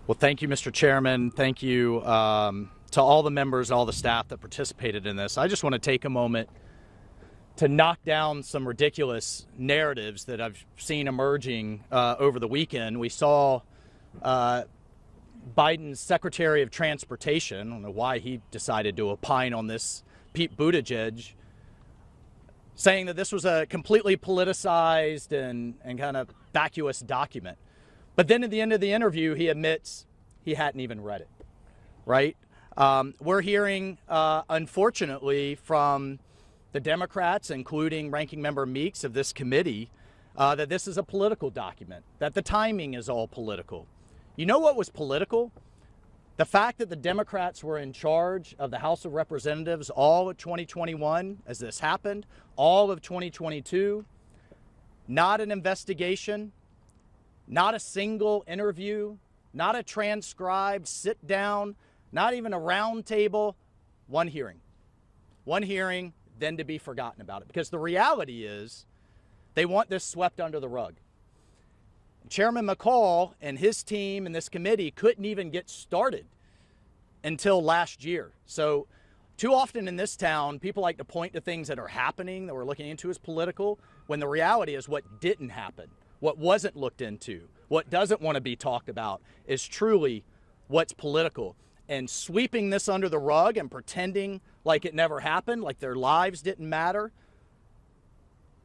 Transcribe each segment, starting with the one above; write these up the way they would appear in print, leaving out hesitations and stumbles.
Well, thank you, Mr. Chairman. Thank you to all the members, all the staff that participated in this. I just want to take a moment to knock down some ridiculous narratives that I've seen emerging over the weekend. We saw Biden's Secretary of Transportation, I don't know why he decided to opine on this, Pete Buttigieg, saying that this was a completely politicized and kind of vacuous document. But then at the end of the interview, he admits he hadn't even read it, right? We're hearing, unfortunately, from the Democrats, including Ranking Member Meeks of this committee, that this is a political document, that the timing is all political. You know what was political? The fact that the Democrats were in charge of the House of Representatives all of 2021 as this happened, all of 2022, not an investigation, not a single interview, not a transcribed sit down, not even a round table, one hearing. One hearing, then to be forgotten about it. Because the reality is they want this swept under the rug. Chairman McCall and his team and this committee couldn't even get started until last year. So too often in this town, people like to point to things that are happening that we're looking into as political, when the reality is what didn't happen, what wasn't looked into, what doesn't want to be talked about is truly what's political. And sweeping this under the rug and pretending like it never happened, like their lives didn't matter,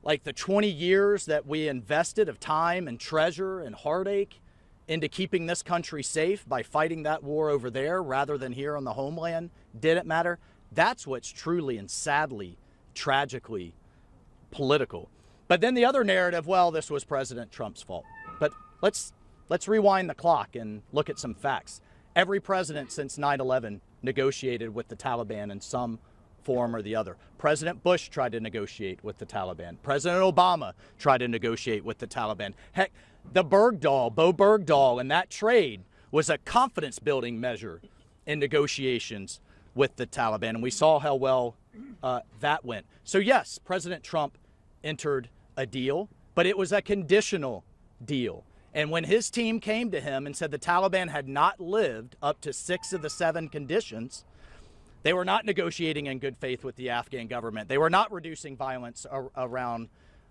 like the 20 years that we invested of time and treasure and heartache into keeping this country safe by fighting that war over there rather than here on the homeland didn't matter. That's what's truly and sadly, tragically political. But then the other narrative, well, this was President Trump's fault. But let's rewind the clock and look at some facts. Every president since 9/11 negotiated with the Taliban in some form or the other. President Bush tried to negotiate with the Taliban. President Obama tried to negotiate with the Taliban. Heck, the Bo Bergdahl, and that trade was a confidence building measure in negotiations with the Taliban. And we saw how well that went. So yes, President Trump entered a deal, but it was a conditional deal. And when his team came to him and said the Taliban had not lived up to 6 of the 7 conditions, they were not negotiating in good faith with the Afghan government. They were not reducing violence around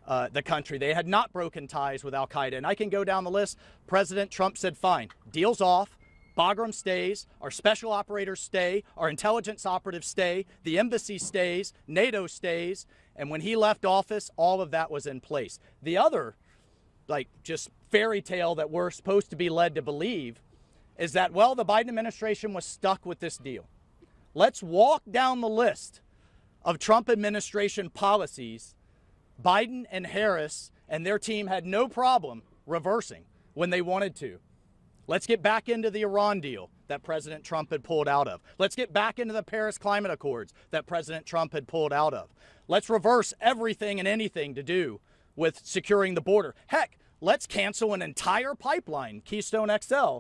the country. They had not broken ties with al-Qaeda. And I can go down the list. President Trump said, fine, deal's off. Bagram stays, our special operators stay, our intelligence operatives stay, the embassy stays, NATO stays. And when he left office, all of that was in place. The other, just fairy tale that we're supposed to be led to believe is that, well, the Biden administration was stuck with this deal. Let's walk down the list of Trump administration policies Biden and Harris and their team had no problem reversing when they wanted to. Let's get back into the Iran deal that President Trump had pulled out of. Let's get back into the Paris Climate Accords that President Trump had pulled out of. Let's reverse everything and anything to do with securing the border. Heck, let's cancel an entire pipeline, Keystone XL,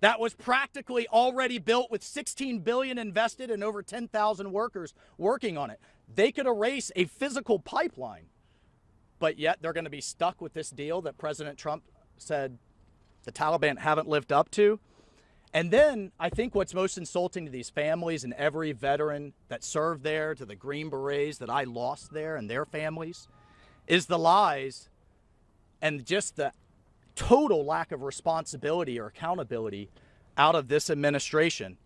that was practically already built with $16 billion invested and over 10,000 workers working on it. They could erase a physical pipeline, but yet they're going to be stuck with this deal that President Trump said the Taliban haven't lived up to. And then I think what's most insulting to these families and every veteran that served there, to the Green Berets that I lost there and their families, is the lies and just the total lack of responsibility or accountability out of this administration.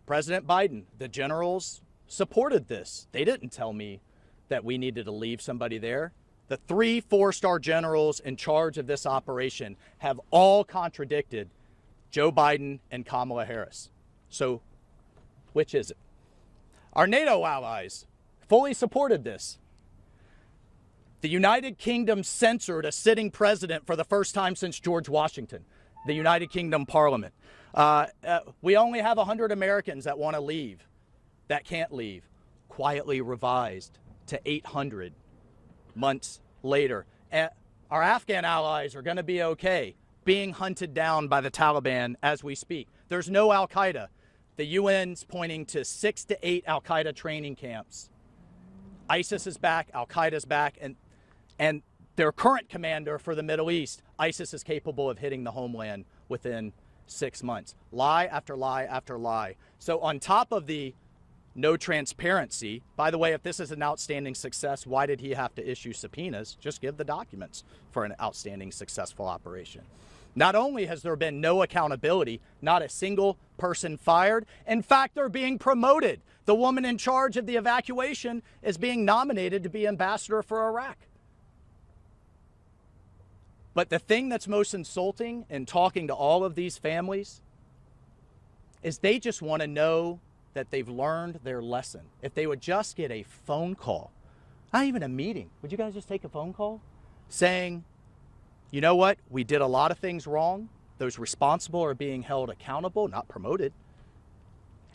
President Biden, the generals supported this. They didn't tell me that we needed to leave somebody there. The 3 4-star generals in charge of this operation have all contradicted Joe Biden and Kamala Harris. So which is it? Our NATO allies fully supported this. The United Kingdom censored a sitting president for the first time since George Washington, the United Kingdom Parliament. We only have 100 Americans that want to leave, that can't leave. Quietly revised to 800 months later. Our Afghan allies are going to be okay, being hunted down by the Taliban as we speak. There's no al-Qaeda. The UN's pointing to 6 to 8 al-Qaeda training camps. ISIS is back, al-Qaeda's back, and their current commander for the Middle East, ISIS is capable of hitting the homeland within 6 months. Lie after lie after lie. So on top of the no transparency, by the way, if this is an outstanding success, why did he have to issue subpoenas? Just give the documents for an outstanding, successful operation. Not only has there been no accountability, not a single person fired. In fact, they're being promoted. The woman in charge of the evacuation is being nominated to be ambassador for Iraq. But the thing that's most insulting in talking to all of these families is they just want to know that they've learned their lesson. If they would just get a phone call, not even a meeting, would you guys just take a phone call saying, you know what, we did a lot of things wrong. Those responsible are being held accountable, not promoted.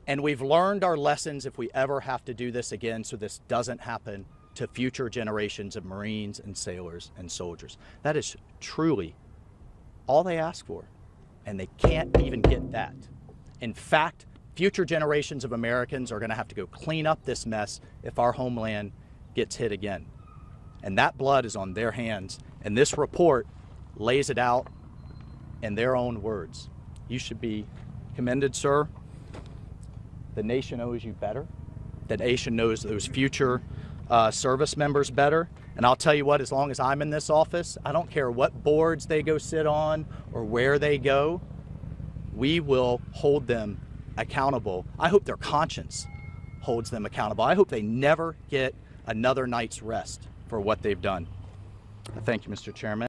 And we've learned our lessons if we ever have to do this again, so this doesn't happen to future generations of Marines and sailors and soldiers. That is truly all they ask for. And they can't even get that. In fact, future generations of Americans are going to have to go clean up this mess if our homeland gets hit again. And that blood is on their hands. And this report lays it out in their own words. You should be commended, sir. The nation owes you better. The nation knows those future service members better. And I'll tell you what, as long as I'm in this office, I don't care what boards they go sit on or where they go, we will hold them accountable. I hope their conscience holds them accountable. I hope they never get another night's rest for what they've done. Thank you, Mr. Chairman.